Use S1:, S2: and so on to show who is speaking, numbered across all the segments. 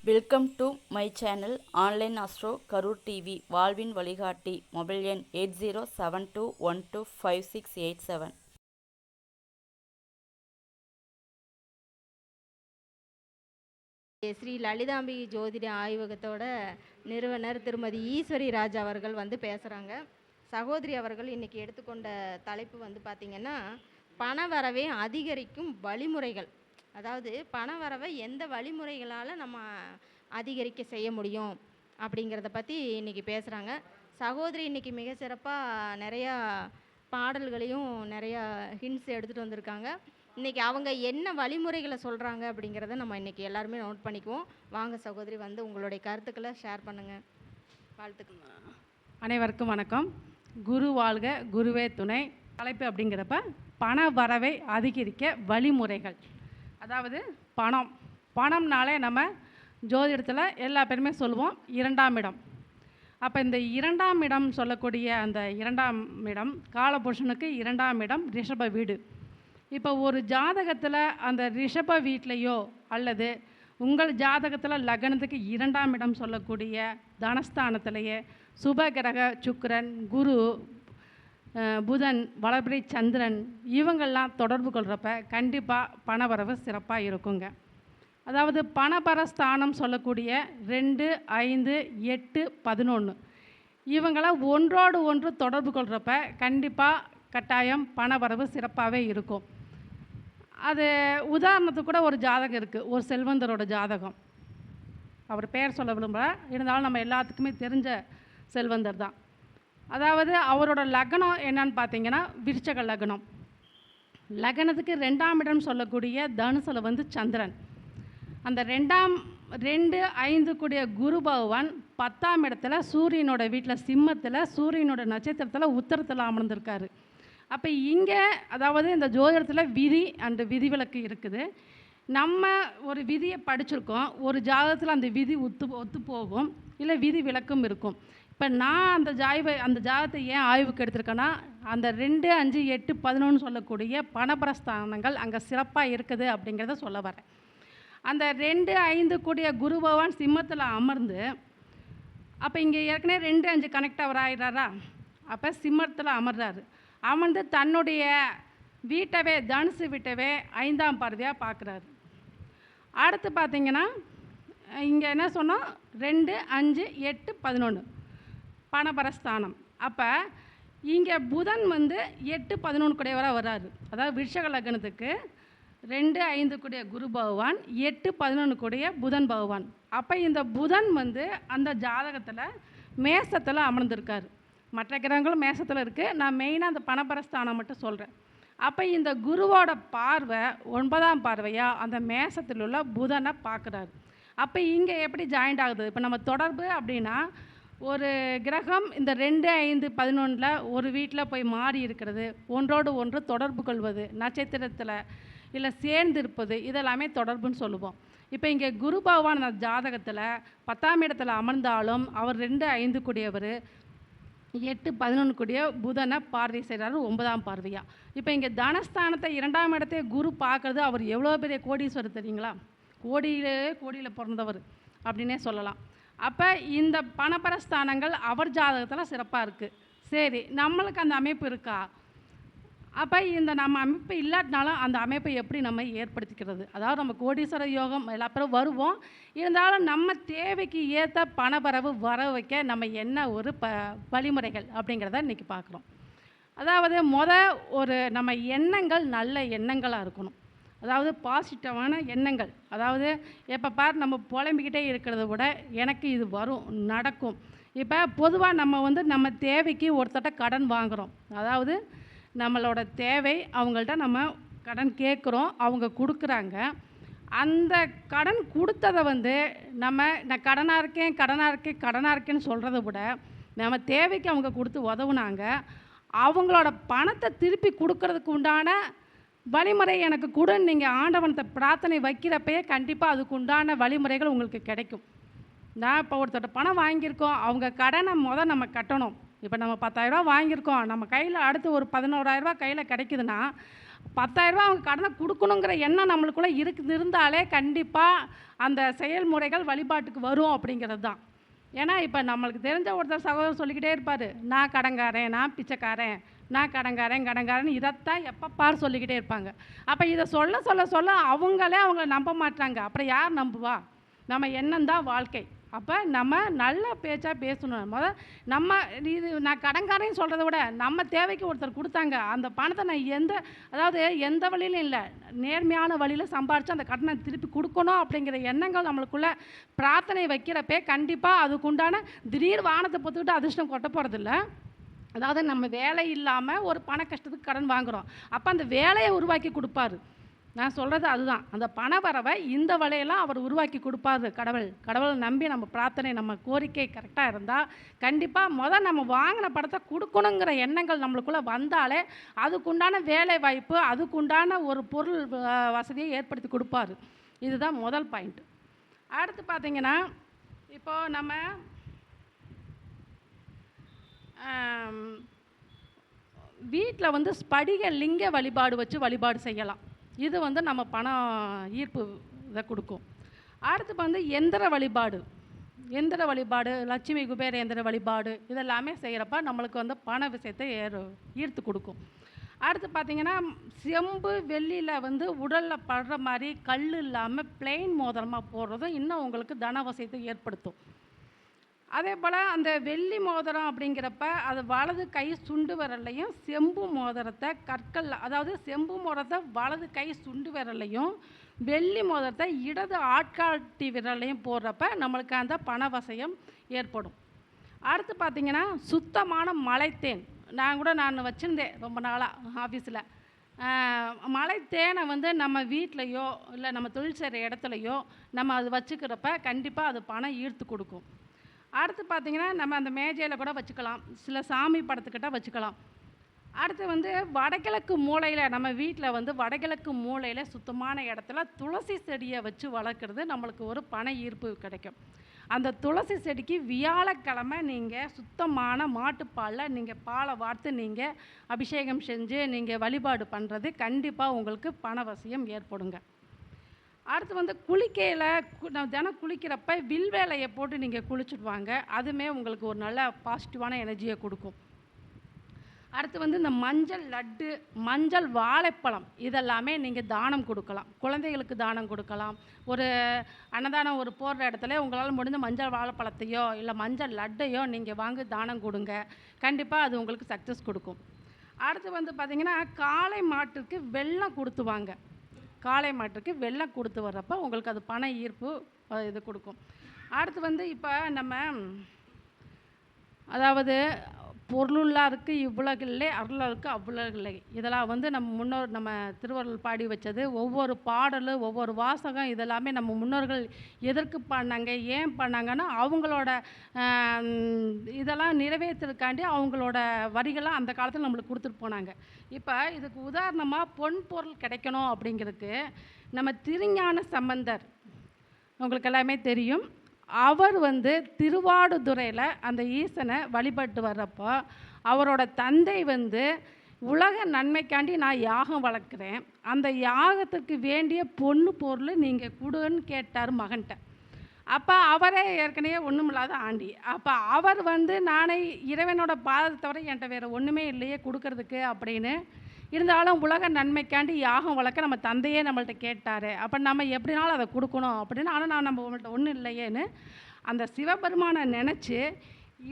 S1: Welcome to my channel online astro Karur TV வாழ்வின் வழிகாட்டி. Mobile எண் 8072125687.
S2: ஸ்ரீ லலிதாம்பிகை ஜோதிட ஆய்வகத்தோட நிறுவனர் திருமதி ஈஸ்வரி ராஜ் அவர்கள் பேசுகிறாங்க. சகோதரி அவர்கள் இன்றைக்கி எடுத்துக்கொண்ட தலைப்பு பார்த்திங்கன்னா, பணவரவை அதிகரிக்கும் வழிமுறைகள். அதாவது பணவரவை எந்த வழிமுறைகளால் நம்ம அதிகரிக்க செய்ய முடியும் அப்படிங்கிறத பற்றி இன்றைக்கி பேசுகிறாங்க. சகோதரி இன்றைக்கி மிக சிறப்பாக நிறையா பாடல்களையும் நிறையா ஹிண்ட்ஸ் எடுத்துகிட்டு வந்திருக்காங்க. இன்றைக்கி அவங்க என்ன வழிமுறைகளை சொல்கிறாங்க அப்படிங்கிறத நம்ம இன்றைக்கி எல்லாருமே நோட் பண்ணிக்குவோம். வாங்க சகோதரி, உங்களுடைய கருத்துக்களை ஷேர் பண்ணுங்கள். வாழ்த்துக்கள்.
S3: அனைவருக்கும் வணக்கம். குரு வாழ்க குருவே துணை. தலைப்பு அப்படிங்கிறப்ப பண வரவை அதிகரிக்க வழிமுறைகள். அதாவது பணம்னாலே நம்ம ஜோதிடத்தில் எல்லா பேருமே சொல்லுவோம் இரண்டாம் இடம். அப்போ இந்த இரண்டாம் இடம் சொல்லக்கூடிய அந்த இரண்டாம் இடம் காலபுருஷனுக்கு இரண்டாம் இடம் ரிஷப வீடு. இப்போ ஒரு ஜாதகத்தில் அந்த ரிஷப வீட்லேயோ அல்லது உங்கள் ஜாதகத்தில் லக்னத்துக்கு இரண்டாம் இடம் சொல்லக்கூடிய தனஸ்தானத்திலேயே சுபகிரக சுக்கிரன், குரு, புதன், வளர்பிறை சந்திரன் இவங்கள்லாம் தொடர்பு கொள்கிறப்ப கண்டிப்பாக பணவரவு சிறப்பாக இருக்குங்க. அதாவது பணபரஸ்தானம் சொல்லக்கூடிய 2, 5, 8, 11 இவங்களாம் ஒன்றோடு ஒன்று தொடர்பு கொள்கிறப்ப கண்டிப்பாக கட்டாயம் பணவரவு சிறப்பாகவே இருக்கும். அது உதாரணத்துக்கு கூட ஒரு ஜாதகம் இருக்குது, ஒரு செல்வந்தரோட ஜாதகம். அவர் பெயர் சொல்ல விரும்புகிற, இருந்தாலும் நம்ம எல்லாத்துக்குமே தெரிஞ்ச செல்வந்தர் தான். அதாவது அவரோட லக்னம் என்னன்னு பார்த்தீங்கன்னா விருச்சக லக்னம். லக்னத்துக்கு 2ஆம் இடம் சொல்லக்கூடிய தனுசில் சந்திரன். அந்த 2, 5 கூடிய குரு பகவான் 10ஆம் இடத்துல சூரியனோட வீட்டில் சிம்மத்தில் சூரியனோட நட்சத்திரத்தில் உத்தரத்தில் அமர்ந்திருக்காரு. அப்போ இங்கே அதாவது இந்த ஜோதிடத்தில் விதி அண்டு விதிவிலக்கு இருக்குது. நம்ம ஒரு விதியை படிச்சிருக்கோம், ஒரு ஜாதகத்தில் அந்த விதி ஒத்து போகும், இல்லை விதி விலக்கும் இருக்கும். இப்போ நான் அந்த ஜாதகத்தை ஏன் ஆய்வுக்கு எடுத்திருக்கேன்னா, அந்த 2, 5, 8, 11 சொல்லக்கூடிய பணபரஸ்தானங்கள் அங்கே சிறப்பாக இருக்குது அப்படிங்கிறத சொல்ல வரேன். அந்த 2, 5 கூடிய குரு பகவான் சிம்மத்தில் அமர்ந்து, அப்போ இங்கே ஏற்கனவே 2, 5 கனெக்ட் அவர் ஆகிடுறாரா, அப்போ சிம்மத்தில் அமர்றாரு. அமர்ந்து தன்னுடைய வீட்டவே தனுசு வீட்டவே 5ஆம் பார்வையாக பார்க்குறாரு. அடுத்து பார்த்திங்கன்னா இங்கே என்ன சொன்னோம், 2, 5, 8, 11 பணபரஸ்தானம். அப்போ இங்கே புதன் 8, 11 கூடியவராக வர்றாரு. அதாவது விருஷக லக்னத்துக்கு 2, 5 கூடிய குரு பகவான், 8, 11 கூடிய புதன் பகவான். அப்போ இந்த புதன் அந்த ஜாதகத்தில் மேசத்தில் அமர்ந்திருக்காரு. மற்ற கிரகங்களும் மேசத்தில் இருக்குது, நான் மெயினாக அந்த பணபரஸ்தானம் மட்டும் சொல்கிறேன். அப்போ இந்த குருவோட பார்வை 9ஆம் பார்வையாக அந்த மேசத்தில் உள்ள புதனை பார்க்குறாரு. அப்போ இங்கே எப்படி ஜாயிண்ட் ஆகுது, இப்போ நம்ம தொடர்பு அப்படின்னா ஒரு கிரகம் இந்த 2, 5, 11 ஒரு வீட்டில் போய் மாறி இருக்கிறது, ஒன்றோடு ஒன்று தொடர்பு கொள்வது, நட்சத்திரத்தில் இல்லை சேர்ந்திருப்பது, இதெல்லாமே தொடர்புன்னு சொல்லுவோம். இப்போ இங்கே குரு பகவான் அந்த ஜாதகத்தில் 10ஆம் இடத்துல அமர்ந்தாலும் அவர் 2, 5 கூடியவர், 8, 11 கூடிய புதனை பார்வை செய்கிறாரு 9ஆம் பார்வையாக. இப்போ இங்கே தனஸ்தானத்தை 2ஆம் இடத்தையே குரு பார்க்குறது, அவர் எவ்வளோ பெரிய கோடீஸ்வரர் தெரியுங்களா, கோடியில் பிறந்தவர் அப்படின்னே சொல்லலாம். அப்போ இந்த பணபரஸ்தானங்கள் அவர் ஜாதகத்தில் சிறப்பாக இருக்குது. சரி, நம்மளுக்கு அந்த அமைப்பு இருக்கா? அப்போ இந்த நம்ம அமைப்பு இல்லாட்டினாலும் அந்த அமைப்பை எப்படி நம்ம ஏற்படுத்திக்கிறது? அதாவது நம்ம கோடீஸ்வர யோகம் எல்லா பேரும் வருவோம், இருந்தாலும் நம்ம தேவைக்கு ஏற்ற பணவரவு வர வைக்க நம்ம என்ன ஒரு வழிமுறைகள் அப்படிங்கிறத இன்றைக்கி பார்க்குறோம். அதாவது ஒரு நம்ம எண்ணங்கள் நல்ல எண்ணங்களாக இருக்கணும். அதாவது பாசிட்டிவான எண்ணங்கள். அதாவது எப்போ பார் நம்ம புலம்பிக்கிட்டே இருக்கிறத விட எனக்கு இது வரும், நடக்கும். இப்போ பொதுவாக நம்ம நம்ம தேவைக்கு ஒருத்தட்ட கடன் வாங்குகிறோம். அதாவது நம்மளோட தேவை, அவங்கள்ட்ட நம்ம கடன் கேட்குறோம், அவங்க கொடுக்குறாங்க. அந்த கடன் கொடுத்ததை நான் கடனாக இருக்கேன்னு சொல்கிறத விட நம்ம தேவைக்கு அவங்க கொடுத்து உதவுனாங்க, அவங்களோட பணத்தை திருப்பி கொடுக்கறதுக்கு உண்டான வழிமுறை எனக்கு கொடுன்னு நீங்கள் ஆண்டவனத்தை பிரார்த்தனை வைக்கிறப்பயே கண்டிப்பாக அதுக்கு உண்டான வழிமுறைகள் உங்களுக்கு கிடைக்கும். நான் இப்போ ஒருத்தட்ட பணம் வாங்கியிருக்கோம், அவங்க கடனை நம்ம கட்டணும். இப்போ நம்ம 10,000 ரூபா வாங்கியிருக்கோம், நம்ம கையில் அடுத்து ஒரு 11,000 ரூபா கையில் கிடைக்குதுன்னா 10,000 அவங்க கடனை கொடுக்கணுங்கிற எண்ணம் நம்மளுக்குள்ளே இருந்தாலே கண்டிப்பாக அந்த செயல்முறைகள் வழிபாட்டுக்கு வரும் அப்படிங்கிறது தான். ஏன்னா இப்போ நம்மளுக்கு தெரிஞ்ச ஒருத்தர் சகோதரர் சொல்லிக்கிட்டே இருப்பார், நான் கடங்காரன், நான் பிச்சைக்காரன், நான் கடங்காரன் இதைத்தான் எப்போ பார் சொல்லிக்கிட்டே இருப்பாங்க. அப்போ இதை சொல்ல அவங்களே அவங்கள நம்ப மாட்டாங்க. அப்புறம் யார் நம்புவா? நம்ம எண்ணம் தான் வாழ்க்கை. அப்போ நம்ம நல்ல பேச்சாக பேசணும். நம்ம இது நான் கடன்காரன்னு சொல்கிறத விட நம்ம தேவைக்கு ஒருத்தர் கொடுத்தாங்க, அந்த பணத்தை நான் எந்த வழியிலும் இல்லை, நேர்மையான வழியில் சம்பாரித்து அந்த கடனை திருப்பி கொடுக்கணும் அப்படிங்கிற எண்ணங்கள் நம்மளுக்குள்ளே பிரார்த்தனை வைக்கிறப்பே கண்டிப்பாக அதுக்குண்டான திடீர் வானத்தை பொத்துக்கிட்டு அதிர்ஷ்டம் கொட்ட போகிறதில்ல. அதாவது நம்ம வேலை இல்லாமல் ஒரு பண கஷ்டத்துக்கு கடன் வாங்குகிறோம், அப்போ அந்த வேலையை உருவாக்கி கொடுப்பாரு. நான் சொல்கிறது அதுதான், அந்த பண வரவை இந்த வழியெல்லாம் அவர் உருவாக்கி கொடுப்பாரு. கடவுளை நம்பி நம்ம பிரார்த்தனை, நம்ம கோரிக்கை கரெக்டாக இருந்தால் கண்டிப்பாக நம்ம வாங்கின படத்தை கொடுக்கணுங்கிற எண்ணங்கள் நம்மளுக்குள்ளே வந்தாலே அதுக்குண்டான வேலை வாய்ப்பு, அதுக்குண்டான ஒரு பொருள் வசதியை ஏற்படுத்தி கொடுப்பாரு. இதுதான் முதல் பாயிண்ட்டு. அடுத்து பார்த்திங்கன்னா, இப்போது நம்ம வீட்டில் ஸ்படிக லிங்க வழிபாடு வச்சு வழிபாடு செய்யலாம். இது நம்ம பணம் ஈர்ப்பு இதை கொடுக்கும். அடுத்து எந்திர வழிபாடு, லட்சுமி குபேர எந்திர வழிபாடு இதெல்லாமே செய்கிறப்ப நம்மளுக்கு பண விஷயத்தை ஈர்த்து கொடுக்கும். அடுத்து பார்த்திங்கன்னா, செம்பு வெள்ளியில் உடலில் படுற மாதிரி கல் இல்லாமல் பிளெயின் மோதிரமாக போடுறதும் இன்னும் உங்களுக்கு தன வசியத்தை ஏற்படுத்தும். அதே போல் அந்த வெள்ளி மோதிரம் அப்படிங்கிறப்ப அது வலது கை சுண்டு விரல்லையும் செம்பு மோதிரத்தை செம்பு மோதிரத்தை வலது கை சுண்டு விரல்லையும் வெள்ளி மோதிரத்தை இடது ஆட்காட்டி விரலையும் போடுறப்ப நம்மளுக்கு அந்த பணவசயம் ஏற்படும். அடுத்து பார்த்திங்கன்னா, சுத்தமான மலைத்தேன். நான் வச்சுருந்தேன் ரொம்ப நாளாக ஆஃபீஸில். மலைத்தேனை நம்ம வீட்லையோ இல்லை நம்ம தொழில் செய்கிற இடத்துலையோ நம்ம அது வச்சுக்கிறப்ப கண்டிப்பாக அது பணம் ஈர்த்து கொடுக்கும். அடுத்து பார்த்திங்கன்னா, நம்ம அந்த மேஜையில் கூட வச்சுக்கலாம், சில சாமி படத்துக்கிட்ட வச்சுக்கலாம். அடுத்து வடகிழக்கு மூலையில், நம்ம வீட்டில் வடகிழக்கு மூலையில் சுத்தமான இடத்துல துளசி செடியை வச்சு வளர்க்குறது நம்மளுக்கு ஒரு பண ஈர்ப்பு கிடைக்கும். அந்த துளசி செடிக்கு வியாழக்கிழமை நீங்கள் சுத்தமான மாட்டுப்பாலில் நீங்கள் பாலை வார்த்து நீங்கள் அபிஷேகம் செஞ்சு நீங்கள் வழிபாடு பண்ணுறது கண்டிப்பாக உங்களுக்கு பணவசியம் ஏற்படுங்க. அடுத்து குளிக்கையில் தினம் குளிக்கிறப்ப வில்வேலையை போட்டு நீங்கள் குளிச்சுட்டு வாங்க, அதுவுமே உங்களுக்கு ஒரு நல்ல பாசிட்டிவான எனர்ஜியை கொடுக்கும். அடுத்து இந்த மஞ்சள் லட்டு, மஞ்சள் வாழைப்பழம் இதெல்லாமே நீங்கள் தானம் கொடுக்கலாம். குழந்தைகளுக்கு தானம் கொடுக்கலாம். ஒரு அன்னதானம் ஒரு போடுற இடத்துல உங்களால் முடிஞ்ச மஞ்சள் வாழைப்பழத்தையோ இல்லை மஞ்சள் லட்டையோ நீங்கள் வாங்கி தானம் கொடுங்க, கண்டிப்பாக அது உங்களுக்கு சக்ஸஸ் கொடுக்கும். அடுத்து பார்த்திங்கன்னா, காளை மாட்டுக்கு வெல்லம் கொடுத்து வாங்க. காளை மாட்டுக்கு வெல்லம் கொடுத்து வர்றப்போ உங்களுக்கு அது பண ஈர்ப்பு இது கொடுக்கும். அடுத்து இப்போ நம்ம பொருளுள்ளாருக்கு இவ்வுலகில்லை, அருளாருக்கு அவ்வுலகில்லை, இதெல்லாம் நம்ம முன்னோர் நம்ம திருவள்ளுவர் பாடி வச்சது. ஒவ்வொரு பாடலும் ஒவ்வொரு வாசகம் இதெல்லாமே நம்ம முன்னோர்கள் எதற்கு பண்ணாங்க, ஏன் பண்ணாங்கன்னா அவங்களோட இதெல்லாம் நிறைவேற்றுறதுக்காண்டி அவங்களோட வரிகளாக அந்த காலத்தில் நம்மளுக்கு கொடுத்துட்டு போனாங்க. இப்போ இதுக்கு உதாரணமாக பொன் பொருள் கிடைக்கணும் அப்படிங்கிறதுக்கு நம்ம திருஞான சம்பந்தர் உங்களுக்கு எல்லாமே தெரியும். அவர் திருவாடுதுறையில் அந்த ஈசனை வழிபட்டு வர்றப்போ அவரோட தந்தை உலக நன்மைக்காண்டி நான் யாகம் வளர்க்குறேன், அந்த யாகத்துக்கு வேண்டிய பொண்ணு பொருள் நீங்கள் கொடுன்னு கேட்டார் மகன்கிட்ட. அப்போ அவரே ஏற்கனவே ஒன்றுமில்லாத ஆண்டி. அப்போ அவர் நானே இறைவனோட பாதத்தை தவிர என்கிட்ட வேறு ஒன்றுமே இல்லையே கொடுக்கறதுக்கு அப்படின்னு இருந்தாலும் உலக நன்மைக்காண்டி யாகம் வளர்க்க நம்ம தந்தையே நம்மள்ட்ட கேட்டார், அப்போ நம்ம எப்படினாலும் அதை கொடுக்கணும் அப்படின்னு. ஆனால் நம்மள்ட்ட ஒன்றும் இல்லையேன்னு அந்த சிவபெருமானை நினச்சி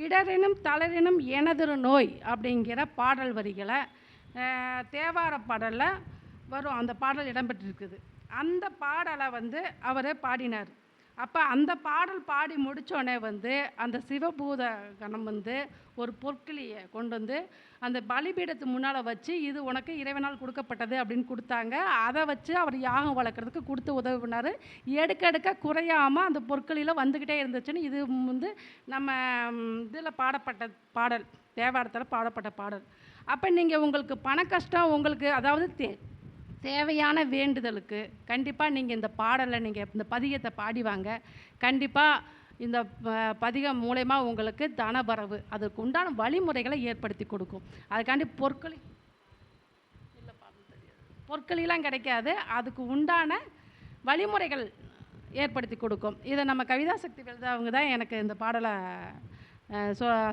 S3: இடரெனும் தளரெனும் எனதொரு நோய் அப்படிங்கிற பாடல் வரிகளை தேவார பாடலில் வரும். அந்த பாடல் இடம்பெற்றிருக்குது. அந்த பாடலை அவர் பாடினார். அப்போ அந்த பாடல் பாடி முடித்தோடனே அந்த சிவபூத கணம் ஒரு பொற்கிளியை கொண்டு அந்த பலிபீடத்து முன்னால் வச்சு இது உனக்கு இறைவனால் கொடுக்கப்பட்டது அப்படின்னு கொடுத்தாங்க. அதை வச்சு அவர் யாகம் வளர்க்குறதுக்கு கொடுத்து உதவி பண்ணார். எடுக்க குறையாமல் அந்த பொற்களில் வந்துக்கிட்டே இருந்துச்சுன்னு இது நம்ம இதில் பாடப்பட்ட பாடல், தேவாரத்தில் பாடப்பட்ட பாடல். அப்போ நீங்கள் உங்களுக்கு பண கஷ்டம் உங்களுக்கு தேவையான வேண்டுதலுக்கு கண்டிப்பாக நீங்கள் இந்த பாடலை நீங்கள் இந்த பதிகத்தை பாடிவாங்க. கண்டிப்பாக இந்த பதிகம் மூலயமா உங்களுக்கு தனபரவு அதுக்கு உண்டான வழிமுறைகளை ஏற்படுத்தி கொடுக்கும். அதுக்காண்டி பொற்களை இல்லை பாடல் தெரியாது. பொற்களெல்லாம் கிடைக்காது. அதுக்கு உண்டான வழிமுறைகள் ஏற்படுத்தி கொடுக்கும். இதை நம்ம கவிதா சக்தி அவங்க தான் எனக்கு இந்த பாடலை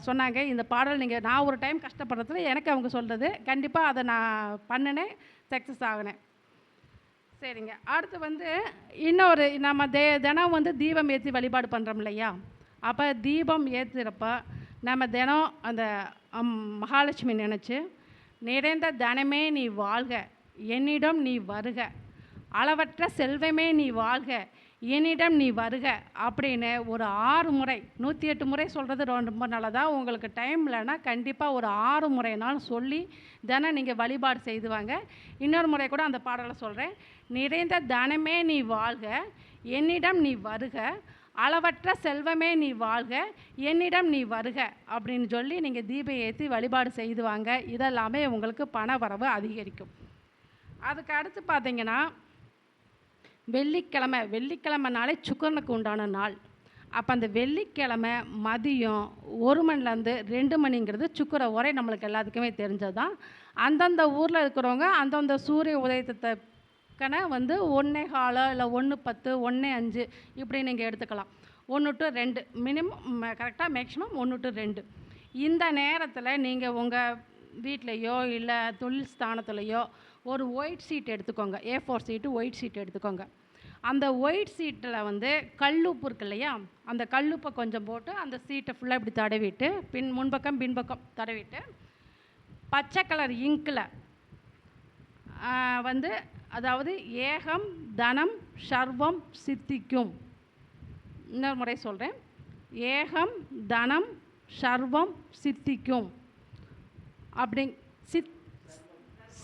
S3: சொன்னாங்க. இந்த பாடல் நான் ஒரு டைம் கஷ்டப்படுறதுல எனக்கு அவங்க சொல்கிறது, கண்டிப்பாக அதை நான் பண்ணினேன், சக்ஸஸ் ஆகினேன். சரிங்க. அடுத்து இன்னொரு நம்ம தினம் தீபம் ஏற்றி வழிபாடு பண்ணுறோம் இல்லையா? அப்போ தீபம் ஏற்றுறப்ப நம்ம தினம் அந்த மகாலட்சுமி நினச்சி, நிறைந்த தனமே நீ வாழ்க, என்னிடம் நீ வருக, அளவற்ற செல்வமே நீ வாழ்க, என்னிடம் நீ வருக அப்படின்னு ஒரு 6 முறை, 108 முறை சொல்கிறது ரொம்ப நல்லதாக. உங்களுக்கு டைம் இல்லைன்னா கண்டிப்பாக ஒரு 6 முறைனாலும் சொல்லி தினம் நீங்கள் வழிபாடு செய்துவாங்க. இன்னொரு முறை கூட அந்த பாடலை சொல்கிறேன். நிறைந்த தனமே நீ வாழ்க, என்னிடம் நீ வருக, அளவற்ற செல்வமே நீ வாழ்க, என்னிடம் நீ வருக அப்படின்னு சொல்லி நீங்கள் தீபம் ஏற்றி வழிபாடு செய்துவாங்க. இதெல்லாமே உங்களுக்கு பண வரவு அதிகரிக்கும். அதுக்கு அடுத்து பார்த்தீங்கன்னா, வெள்ளிக்கிழமைனாலே சுக்கரனுக்கு உண்டான நாள். அப்போ அந்த வெள்ளிக்கிழமை மதியம் 1 மணிலேருந்து 2 மணிங்கிறது சுக்கர உரை நம்மளுக்கு எல்லாத்துக்குமே தெரிஞ்சது தான். அந்தந்த ஊரில் இருக்கிறவங்க அந்தந்த சூரிய உதயத்துக்கன 1:15 இல்லை 1:10, 1:05 இப்படி நீங்கள் எடுத்துக்கலாம். 1 to 2 மினிமம், கரெக்டாக மேக்ஸிமம் 1 to 2. இந்த நேரத்தில் நீங்கள் உங்கள் வீட்லேயோ இல்லை தொழில் ஸ்தானத்துலேயோ ஒரு ஒயிட் ஷீட் எடுத்துக்கோங்க. A4 ஷீட்டு ஒயிட் ஷீட் எடுத்துக்கோங்க. அந்த ஒயிட் ஷீட்டில் கல்லுப்பு இருக்கு இல்லையா? அந்த கல்லுப்பை கொஞ்சம் போட்டு அந்த ஷீட்டை ஃபுல்லாக இப்படி தடவிட்டு முன்பக்கம் பின்பக்கம் தடவிட்டு பச்சை கலர் இங்கில் அதாவது ஏகம் தனம் சர்வம் சித்திக்கும். இன்னொரு முறை சொல்கிறேன். ஏகம் தனம் சர்வம் சித்திக்கும்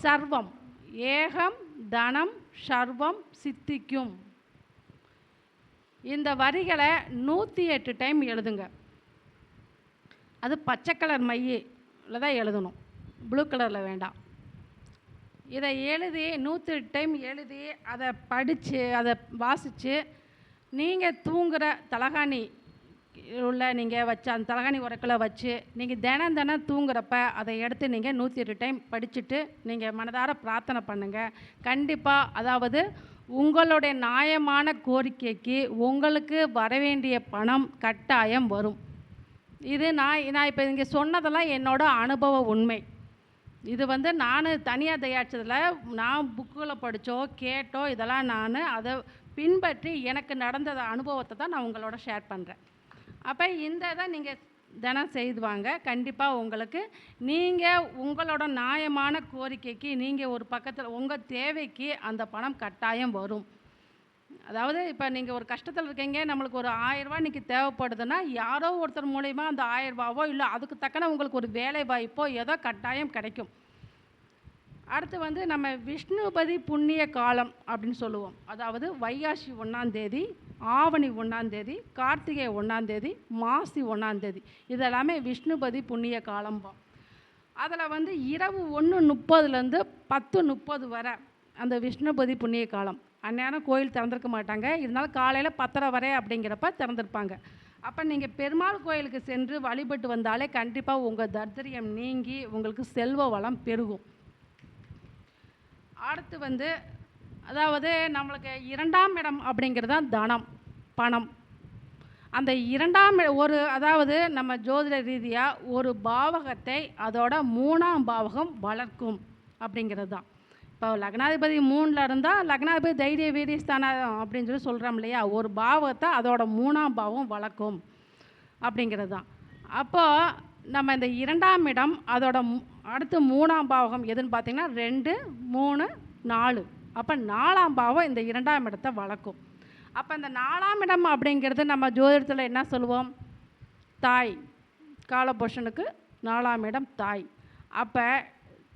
S3: சர்வம், ஏகம் தனம் சர்வம் சித்திக்கும். இந்த வரிகளை 108 டைம் எழுதுங்க. அது பச்சை கலர் மையில் தான் எழுதணும், ப்ளூ கலரில் வேண்டாம். இதை எழுதி 108 டைம் எழுதி அதை படித்து அதை வாசித்து நீங்கள் தூங்குகிற தலகாணி நீங்கள் வச்சு அந்த தலகாணி உரக்கில் வச்சு நீங்கள் தினம் தூங்குறப்ப அதை எடுத்து நீங்கள் 108 டைம் படிச்சுட்டு நீங்கள் மனதார பிரார்த்தனை பண்ணுங்கள். கண்டிப்பாக அதாவது உங்களுடைய நியாயமான கோரிக்கைக்கு உங்களுக்கு வரவேண்டிய பணம் கட்டாயம் வரும். இது நான் இப்போ இங்கே சொன்னதெல்லாம் என்னோட அனுபவ உண்மை. இது நான் தனியாக தயாரித்ததில் நான் புக்கில் படித்தோ கேட்டோ இதெல்லாம் நான் அதை பின்பற்றி எனக்கு நடந்த அனுபவத்தை தான் நான் உங்களோட ஷேர் பண்ணுறேன். அப்போ இந்த இதை நீங்கள் தினம் செய்துவாங்க. கண்டிப்பாக உங்களுக்கு நீங்கள் உங்களோட நியாயமான கோரிக்கைக்கு நீங்கள் ஒரு பக்கத்தில் உங்கள் தேவைக்கு அந்த பணம் கட்டாயம் வரும். அதாவது இப்போ நீங்கள் ஒரு கஷ்டத்தில் இருக்கீங்க, நம்மளுக்கு ஒரு 1000 ரூபா இன்றைக்கி தேவைப்படுதுன்னா யாரோ ஒருத்தர் மூலயமா அந்த 1000 ரூபாவோ இல்லை அதுக்கு தக்கன உங்களுக்கு ஒரு வேலை வாய்ப்போ ஏதோ கட்டாயம் கிடைக்கும். அடுத்து நம்ம விஷ்ணுபதி புண்ணிய காலம் அப்படின்னு சொல்லுவோம். அதாவது வைகாசி 1ஆம் தேதி, ஆவணி 1ஆம் தேதி, கார்த்திகை 1ஆம் தேதி, மாசி 1ஆம் தேதி இதெல்லாமே விஷ்ணுபதி புண்ணிய காலம்போம். அதில் இரவு 1:30லேருந்து 10:30 வரை அந்த விஷ்ணுபதி புண்ணிய காலம். அந்நேரம் கோயில் திறந்திருக்க மாட்டாங்க, இருந்தாலும் காலையில் 10:30 வரை அப்படிங்கிறப்ப திறந்திருப்பாங்க. அப்போ நீங்கள் பெருமாள் கோயிலுக்கு சென்று வழிபட்டு வந்தாலே கண்டிப்பாக உங்கள் தரித்திரியம் நீங்கி உங்களுக்கு செல்வ வளம் பெருகும். அடுத்து அதாவது நம்மளுக்கு 2ஆம் இடம் அப்படிங்கிறது தான் தனம், பணம். அந்த 2ஆம் அதாவது நம்ம ஜோதிட ரீதியாக ஒரு பாவகத்தை அதோட 3ஆம் பாவகம் வளர்க்கும் அப்படிங்கிறது தான். இப்போ லக்னாதிபதி 3ல் இருந்தால் லக்னாதிபதி தைரிய வீரியஸ்தானம் அப்படின்னு சொல்லி சொல்கிறோம் இல்லையா? ஒரு பாவகத்தை அதோட 3ஆம் பாவம் வளர்க்கும் அப்படிங்கிறது தான். அப்போது நம்ம இந்த 2ஆம் இடம் அதோட அடுத்து 3ஆம் பாவகம் எதுன்னு பார்த்திங்கன்னா 2, 3, 4. அப்போ 4ஆம் பாவம் இந்த 2ஆம் இடத்தை வளர்க்கும். அப்போ இந்த 4ஆம் இடம் அப்படிங்கிறது நம்ம ஜோதிடத்தில் என்ன சொல்லுவோம்? தாய். காலபுருஷனுக்கு 4ஆம் இடம் தாய். அப்போ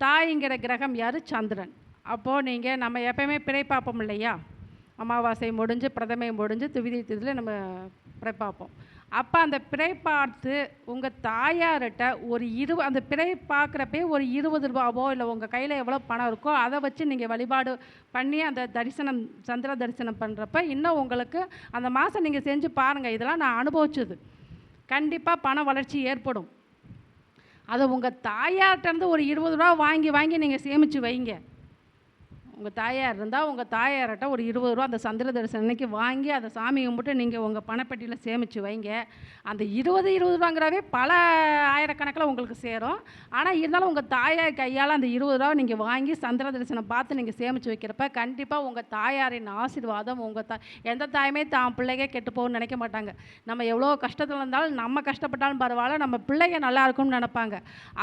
S3: தாய்ங்கிற கிரகம் யார்? சந்திரன். அப்போது நீங்கள் நம்ம எப்போயுமே பிறை பார்ப்போம் இல்லையா? அமாவாசை முடிஞ்சு பிரதமை முடிஞ்சு துவிதி திதியில் நம்ம பிறை பார்ப்போம். அப்போ அந்த பிறை பார்த்து உங்கள் தாயார்கிட்ட ஒரு அந்த பிறை பார்க்குறப்பே ஒரு 20 ரூபாவோ இல்லை உங்கள் கையில் எவ்வளோ பணம் இருக்கோ அதை வச்சு நீங்கள் வழிபாடு பண்ணி அந்த தரிசனம் சந்திர தரிசனம் பண்ணுறப்ப இன்னும் உங்களுக்கு அந்த மாதம் நீங்கள் செஞ்சு பாருங்கள். இதெல்லாம் நான் அனுபவிச்சது. கண்டிப்பாக பண வளர்ச்சி ஏற்படும். அதை உங்கள் தாயார்கிட்டருந்து ஒரு 20 ரூபா வாங்கி நீங்கள் சேமித்து வைங்க. உங்கள் தாயார் இருந்தால் உங்கள் தாயார்கிட்ட ஒரு 20 ரூபா அந்த சந்திர தரிசனம் அன்னைக்கு வாங்கி அதை சாமி கும்பிட்டு நீங்கள் உங்கள் பணப்பெட்டியில் சேமித்து வைங்க. அந்த 20 ரூபாங்கிறவே பல ஆயிரக்கணக்கில் உங்களுக்கு சேரும். ஆனால் இருந்தாலும் உங்கள் தாயார் கையால் அந்த 20 ரூபா நீங்கள் வாங்கி சந்திர தரிசனம் பார்த்து நீங்கள் சேமித்து வைக்கிறப்ப கண்டிப்பாக உங்கள் தாயாரின் ஆசீர்வாதம் எந்த தாயுமே தான் பிள்ளைங்க கெட்டு போகணும்னு நினைக்க மாட்டாங்க. நம்ம எவ்வளோ கஷ்டத்தில் இருந்தாலும் நம்ம கஷ்டப்பட்டாலும் பரவாயில்ல, நம்ம பிள்ளைங்க நல்லா இருக்கும்னு நினைப்பாங்க.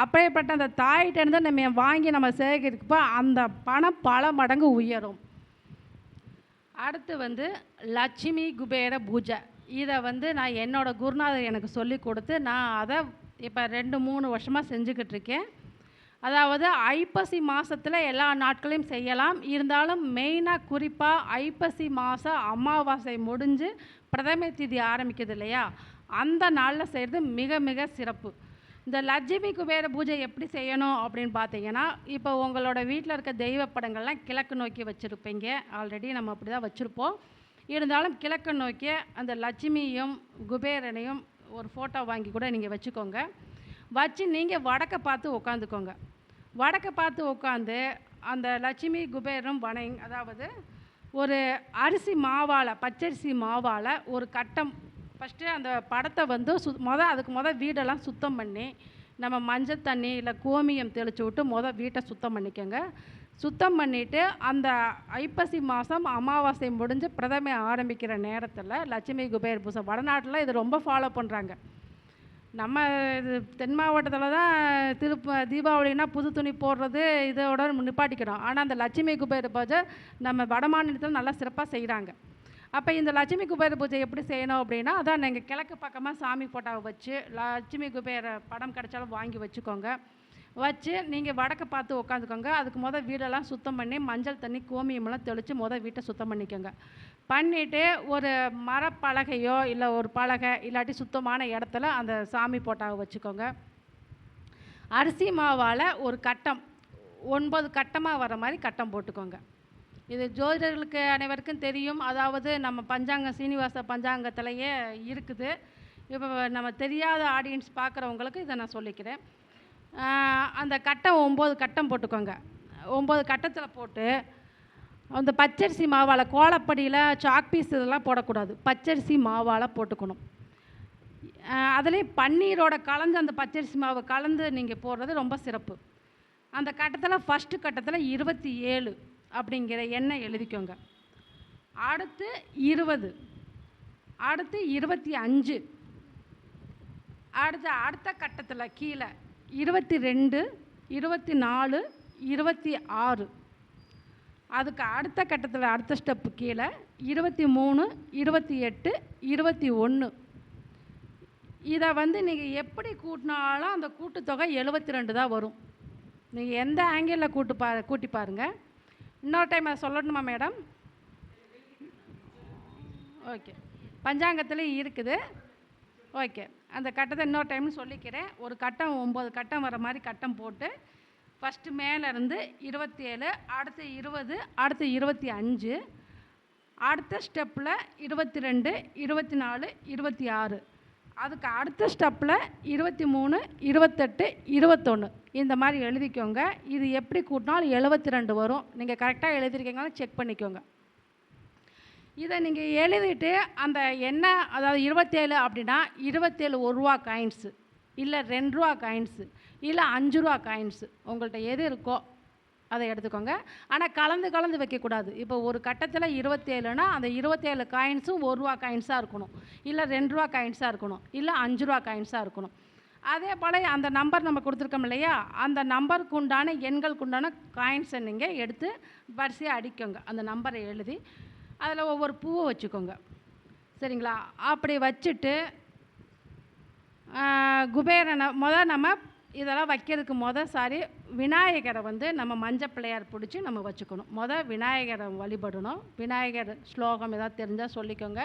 S3: அப்படியேப்பட்ட அந்த தாயிட்டேருந்து நம்ம வாங்கி நம்ம சேகரிக்கப்போ அந்த பணம் பல மடங்கு உயரும். அடுத்து லட்சுமி குபேர பூஜை. இதை நான் என்னோடய குருநாதர் எனக்கு சொல்லி கொடுத்து நான் அதை இப்போ 2-3 வருஷமாக செஞ்சுக்கிட்டு இருக்கேன். அதாவது ஐப்பசி மாதத்தில் எல்லா நாட்களையும் செய்யலாம். இருந்தாலும் மெயினாக குறிப்பாக ஐப்பசி மாதம் அமாவாசை முடிஞ்சு பிரதமை திதி ஆரம்பிக்குது இல்லையா, அந்த நாளில் செய்கிறது மிக மிக சிறப்பு. இந்த லட்சுமி குபேர பூஜை எப்படி செய்யணும் அப்படின்னு பார்த்தீங்கன்னா, இப்போ உங்களோட வீட்டில் இருக்க தெய்வ படங்கள்லாம் கிழக்கு நோக்கி வச்சுருப்பீங்க. ஆல்ரெடி நம்ம அப்படி தான் வச்சுருப்போம். இருந்தாலும் கிழக்கு நோக்கி அந்த லட்சுமியும் குபேரனையும் ஒரு ஃபோட்டோ வாங்கி கூட நீங்கள் வச்சுக்கோங்க. வச்சு நீங்கள் வடக்க பார்த்து உட்காந்துக்கோங்க. வடக்க பார்த்து உட்காந்து அந்த லட்சுமி குபேரம் அதாவது ஒரு அரிசி மாவால், பச்சரிசி மாவால் ஒரு கட்டம் ஃபஸ்ட்டு அந்த படத்தை அதுக்கு வீடெல்லாம் சுத்தம் பண்ணி நம்ம மஞ்சள் தண்ணி இல்லை கோமியம் தெளித்து விட்டு வீட்டை சுத்தம் பண்ணிக்கோங்க. சுத்தம் பண்ணிவிட்டு அந்த ஐப்பசி மாதம் அமாவாசை முடிஞ்சு பிரதமை ஆரம்பிக்கிற நேரத்தில் லட்சுமி குபேர பூஜை வடநாட்டில் இது ரொம்ப ஃபாலோ பண்ணுறாங்க. நம்ம இது தென் மாவட்டத்தில் தான் தீபாவளினா புது துணி போடுறது இதோட நிப்பாட்டிக்கிறோம். ஆனால் அந்த லட்சுமி குபேர பூஜை நம்ம வட மாநிலத்தில் நல்லா சிறப்பாக செய்கிறாங்க. அப்போ இந்த லட்சுமி குபேர பூஜை எப்படி செய்யணும் அப்படின்னா, அதான் நீங்கள் கிழக்கு பக்கமாக சாமி போட்டாவை வச்சு லட்சுமி குபேர படம் கிடைச்சாலும் வாங்கி வச்சுக்கோங்க. வச்சு நீங்கள் வடக்க பார்த்து உட்காந்துக்கோங்க. அதுக்கு வீடெல்லாம் சுத்தம் பண்ணி மஞ்சள் தண்ணி கோமியமெல்லாம் தெளித்து வீட்டை சுத்தம் பண்ணிக்கோங்க. பண்ணிவிட்டு ஒரு மரப்பலகையோ இல்லை ஒரு பலகை இல்லாட்டி சுத்தமான இடத்துல அந்த சாமி போட்டாவை வச்சுக்கோங்க. அரிசி மாவால் ஒரு கட்டம் 9 கட்டமாக வர மாதிரி கட்டம் போட்டுக்கோங்க. இது ஜோதிடர்களுக்கு அனைவருக்கும் தெரியும். அதாவது நம்ம பஞ்சாங்கம் சீனிவாச பஞ்சாங்கத்திலேயே இருக்குது. இப்போ நம்ம தெரியாத ஆடியன்ஸ் பார்க்குறவங்களுக்கு இதை நான் சொல்லிக்கிறேன். அந்த கட்டம் 9 கட்டம் போட்டுக்கோங்க. 9 கட்டத்தில் போட்டு அந்த பச்சரிசி மாவால், கோலப்படியில் சாக் பீஸ் இதெல்லாம் போடக்கூடாது, பச்சரிசி மாவால் போட்டுக்கணும். அதுலேயும் பன்னீரோட கலந்து அந்த பச்சரிசி மாவை கலந்து நீங்கள் போடுறது ரொம்ப சிறப்பு. அந்த கட்டத்தில் ஃபஸ்ட்டு கட்டத்தில் 27 அப்படிங்கிற எண்ணெய் எழுதிக்கோங்க. அடுத்து 20, அடுத்து 25, அடுத்த கட்டத்தில் கீழே 22, 24, 26. அதுக்கு அடுத்த கட்டத்தில் அடுத்த ஸ்டெப்பு கீழே 23, 28, 21. இதை நீங்கள் எப்படி கூட்டினாலும் அந்த கூட்டுத்தொகை 72 தான் வரும். நீங்கள் எந்த ஆங்கிளில் கூட்டி பாருங்கள். இன்னொரு டைம் அதை சொல்லணுமா மேடம்? ஓகே, பஞ்சாங்கத்தில் இருக்குது. ஓகே, அந்த கட்டத்தை இன்னொரு டைம்னு சொல்லிக்கிறேன். ஒரு கட்டம் 9 கட்டம் வர மாதிரி கட்டம் போட்டு ஃபஸ்ட்டு மேலேருந்து 27, அடுத்து 20, அடுத்து 25, அடுத்த ஸ்டெப்பில் 22, 24, 26, அதுக்கு அடுத்த ஸ்டெப்பில் 23, 28, 21 இந்த மாதிரி எழுதிக்கோங்க. இது எப்படி கூட்டினாலும் 72 வரும். நீங்கள் கரெக்டாக எழுதிருக்கீங்கன்னு செக் பண்ணிக்கோங்க. இதை நீங்கள் எழுதிட்டு அந்த எண்ணெய், அதாவது 27 அப்படின்னா 27 1 ரூபா காயின்ஸு இல்லை 2 ரூபா காயின்ஸு இல்லை 5 ரூபா காயின்ஸு உங்கள்கிட்ட எது இருக்கோ அதை எடுத்துக்கோங்க. ஆனால் கலந்து வைக்கக்கூடாது. இப்போ ஒரு கட்டத்தில் 27னா அந்த 27 காயின்ஸும் 1 ரூபா காயின்ஸாக இருக்கணும், இல்லை 2 ரூபா காயின்ஸாக இருக்கணும், இல்லை 5 ரூபா காயின்ஸாக இருக்கணும். அதே போல் அந்த நம்பர் நம்ம கொடுத்துருக்கோம் இல்லையா, அந்த நம்பருக்கு உண்டான எண்களுக்கு உண்டான காயின்ஸை நீங்கள் எடுத்து வரிசையாக அடிக்கோங்க. அந்த நம்பரை எழுதி அதில் ஒவ்வொரு பூவை வச்சுக்கோங்க. சரிங்களா? அப்படி வச்சுட்டு குபேரனை நம்ம இதெல்லாம் வைக்கிறதுக்கு விநாயகரை நம்ம மஞ்சள் பிள்ளையார் பிடிச்சி நம்ம வச்சுக்கணும். விநாயகரை வழிபடணும். விநாயகர் ஸ்லோகம் ஏதாவது தெரிஞ்சால் சொல்லிக்கோங்க.